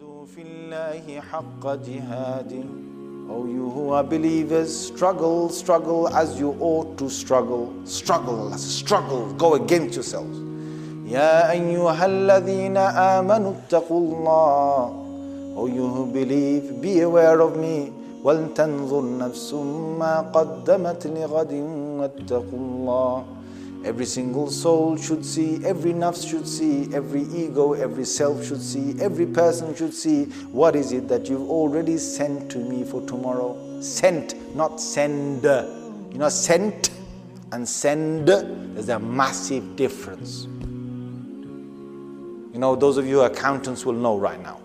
جاهدوا في الله حق جهاده. O you who are believers, struggle as you ought to struggle. Struggle, go against yourselves. يا أيها الذين آمنوا اتقوا الله. O you who believe, be aware of me. وَلْتَنْظُرْ نَفْسٌ مَا قَدَّمَتْ لِغَدٍ وَاتَّقُوا اللَّهَ. Every single soul should see, every nafs should see, every ego, every self should see, every person should see, what is it that you've already sent to me for tomorrow? Sent, not send. You know, sent and send, there's a massive difference. You know, those of you who are accountants will know right now.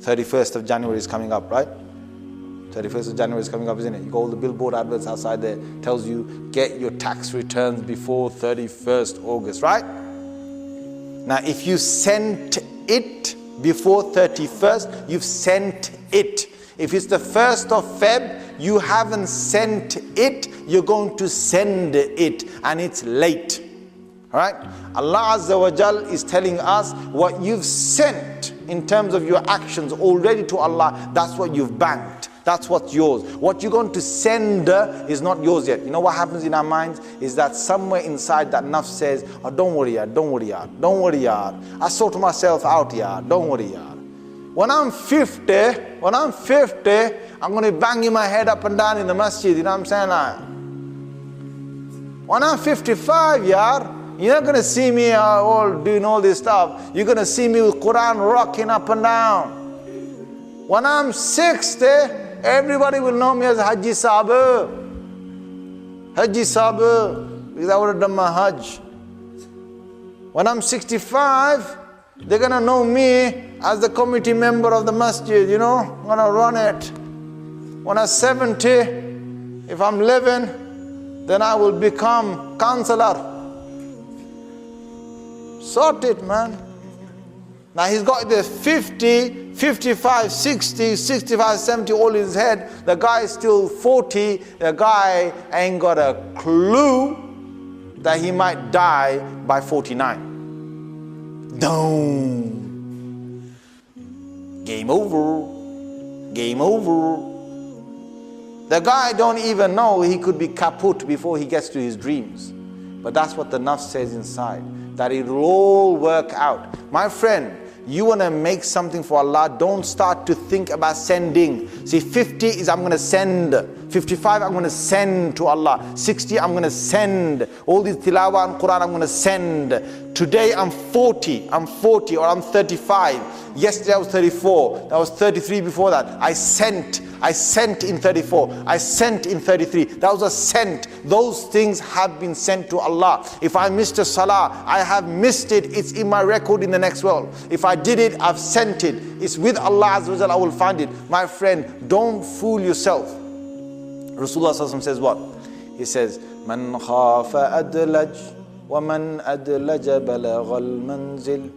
31st of January is coming up, right? 31st of January is coming up, isn't it? You got all the billboard adverts outside there, tells you get your tax returns before 31st August, right? Now, if you sent it before 31st, you've sent it. If it's the 1st of Feb, you haven't sent it, you're going to send it, and it's late. All right? Allah Azza wa Jal is telling us what you've sent in terms of your actions already to Allah, that's what you've banked. That's what's yours. What you're going to send is not yours yet. You know what happens in our minds is that somewhere inside that nafs says, oh, don't worry, yar. I sort myself out, yar. Don't worry, yar. When I'm 50, I'm going to be banging my head up and down in the masjid. You know what I'm saying? Like, when I'm 55, yar, you're not going to see me all doing all this stuff. You're going to see me with Quran rocking up and down. When I'm 60, everybody will know me as Haji Sabu. Because I would have done my Hajj. When I'm 65, they're going to know me as the committee member of the masjid, you know. I'm going to run it. When I'm 70, if I'm living, then I will become councillor. Sort it, man. Now he's got the 50, 55, 60, 65, 70 all in his head. The guy is still 40. The guy ain't got a clue that he might die by 49. Down. Game over. The guy don't even know he could be kaput before he gets to his dreams. But that's what the nafs says inside, that it will all work out. My friend, you want to make something for Allah, don't start to think about sending. See, 50 is I'm going to send. 55, I'm going to send to Allah. 60, I'm going to send. All these tilawah and Quran, I'm going to send. Today, I'm 40, or I'm 35. Yesterday, I was 34. I was 33 before that. I sent in 34. I sent in 33. That was a sent. Those things have been sent to Allah. If I missed a salah, I have missed it. It's in my record in the next world. If I did it, I've sent it. It's with Allah Azza wa Jalla, I will find it. My friend, don't fool yourself. Rasulullah Sallallahu Alaihi Wasallam says what? He says, Man khafa adlaj, wa man adlaja balagha al-manzil.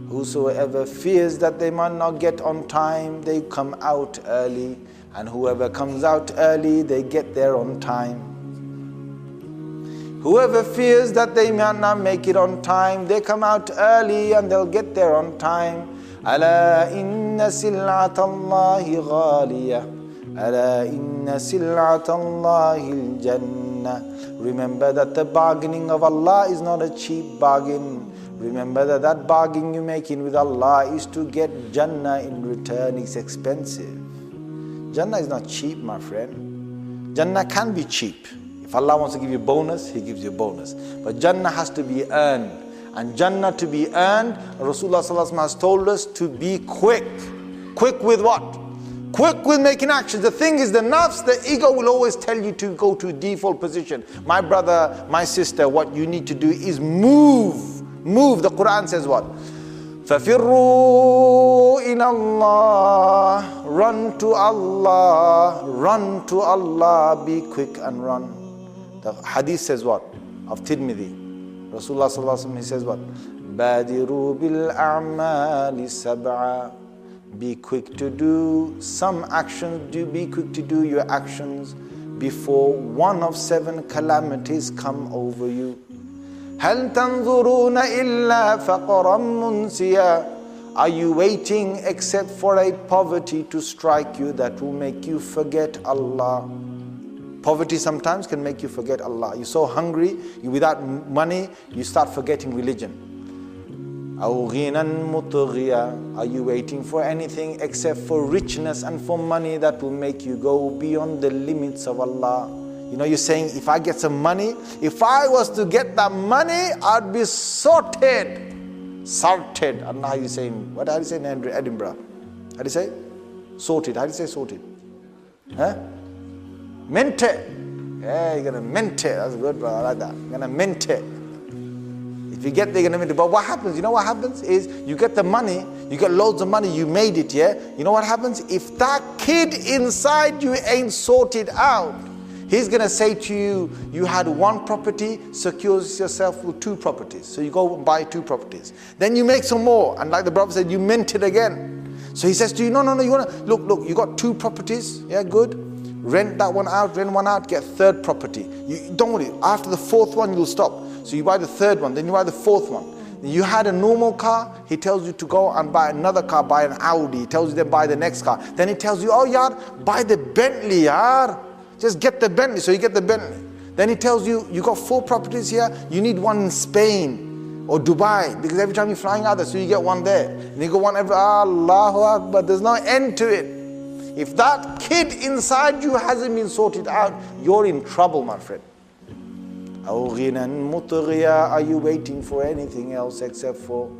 Whosoever fears that they might not get on time, they come out early. And whoever comes out early, they get there on time. Whoever fears that they might not make it on time, they come out early and they'll get there on time. Ala inna sil'atallahi ghaliyah. Ala inna sil'atallahi al-jannah. Remember that the bargaining of Allah is not a cheap bargain. Remember that bargain you're making with Allah is to get Jannah in return. It's expensive. Jannah is not cheap, my friend. Jannah can be cheap. If Allah wants to give you a bonus, He gives you a bonus. But Jannah has to be earned. And Jannah to be earned, Rasulullah Sallallahu Alaihi Wasallam has told us to be quick. Quick with what? Quick with making actions. The thing is, the nafs, the ego will always tell you to go to default position. My brother, my sister, what you need to do is move. Move. The Quran says what? فَفِرُّوا إِلَى اللَّهِ. Run to Allah. Run to Allah. Be quick and run. The hadith says what? Of Tirmidhi. Rasulullah Sallallahu Alaihi Wasallam, he says what? بَادِرُوا بِالْأَعْمَالِ سَبْعًا. Be quick to do some actions. Be quick to do your actions before one of 7 calamities come over you. هل تنظرون إلا فقرا منسيا Are you waiting except for a poverty to strike you that will make you forget Allah? Poverty sometimes can make you forget Allah. You're so hungry, you without money, you start forgetting religion. أَوْ غِنًى مُطْغِيًا. Are you waiting for anything except for richness and for money that will make you go beyond the limits of Allah? You know, you're saying, if I get some money, if I was to get that money, I'd be sorted. Sorted. I don't know how you say, what do you say in Edinburgh? How do you say? Sorted. How do you say sorted? Huh? Meant it. Yeah, you're gonna mint it. That's good, bro. I like that. You're gonna mint it. If you get there, you're gonna mint it. But what happens? You know what happens is you get the money, you get loads of money, you made it, yeah? You know what happens? If that kid inside you ain't sorted out, he's gonna say to you, you had one property, secures yourself with 2 properties. So you go and buy 2 properties. Then you make some more, and like the Prophet said, you mint it again. So he says to you, no, you wanna, look, you got 2 properties, yeah, good. Rent that one out, get 3rd property. You don't worry, after the 4th one, you'll stop. So you buy the 3rd one, then you buy the 4th one. You had a normal car, he tells you to go and buy another car, buy an Audi. He tells you to buy the next car. Then he tells you, oh yaar, buy the Bentley yaar. Just get the Bentley, so you get the Bentley. Then he tells you, you got 4 properties here, you need one in Spain or Dubai, because every time you're flying out there, so you get one there. And you go one every, Allahu Akbar, there's no end to it. If that kid inside you hasn't been sorted out, you're in trouble, my friend. أَوْ غِنًى مُطْغِيًا. Are you waiting for anything else except for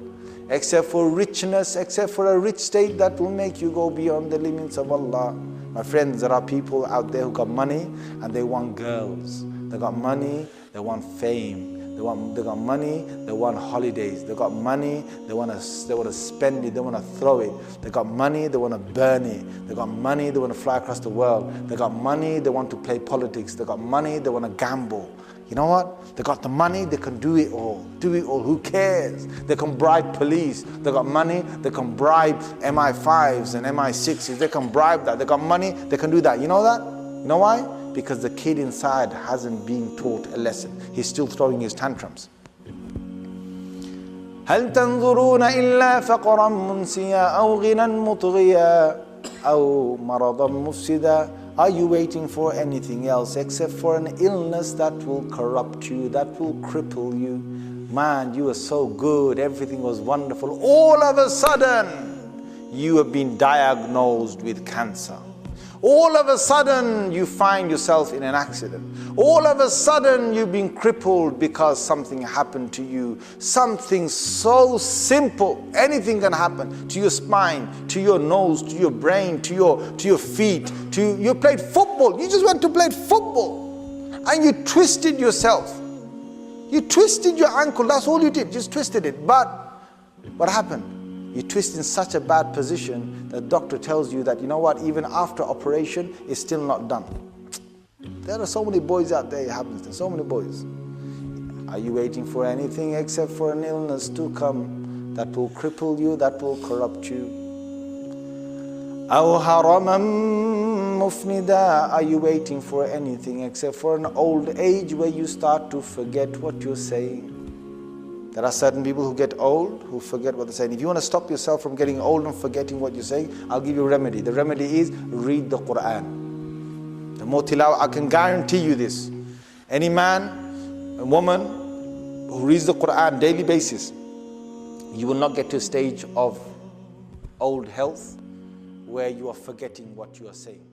richness, except for a rich state that will make you go beyond the limits of Allah? My friends, there are people out there who got money and they want girls. They got money, they want fame. They got money, they want holidays. They got money, they want to spend it, they want to throw it. They got money, they want to burn it. They got money, they want to fly across the world. They got money, they want to play politics. They got money, they want to gamble. You know what? They got the money, they can do it all. Who cares? They can bribe police. They got money, they can bribe MI5s and MI6s. They can bribe that. They got money, they can do that. You know that? You know why? Because the kid inside hasn't been taught a lesson. He's still throwing his tantrums. هل تنظرون إلا فقرا منسيا أو غنى مطغيا أو مرضا مفسدا. Are you waiting for anything else except for an illness that will corrupt you, that will cripple you? Man, you were so good, everything was wonderful. All of a sudden, you have been diagnosed with cancer. All of a sudden, you find yourself in an accident. All of a sudden, you've been crippled because something happened to you. Something so simple, anything can happen to your spine, to your nose, to your brain, to your feet. You played football. You just went to play football, and you twisted yourself. You twisted your ankle. That's all you did. Just twisted it. But what happened? You twist in such a bad position that the doctor tells you that, you know what, even after operation, it's still not done. There are so many boys out there, it happens to so many boys. Are you waiting for anything except for an illness to come that will cripple you, that will corrupt you? أَوْ هَرَمًا مُفْنِدًا. Are you waiting for anything except for an old age where you start to forget what you're saying? There are certain people who get old, who forget what they're saying. If you want to stop yourself from getting old and forgetting what you're saying, I'll give you a remedy. The remedy is read the Quran. The more tilawah, I can guarantee you this. Any man, a woman who reads the Quran daily basis, you will not get to a stage of old health where you are forgetting what you are saying.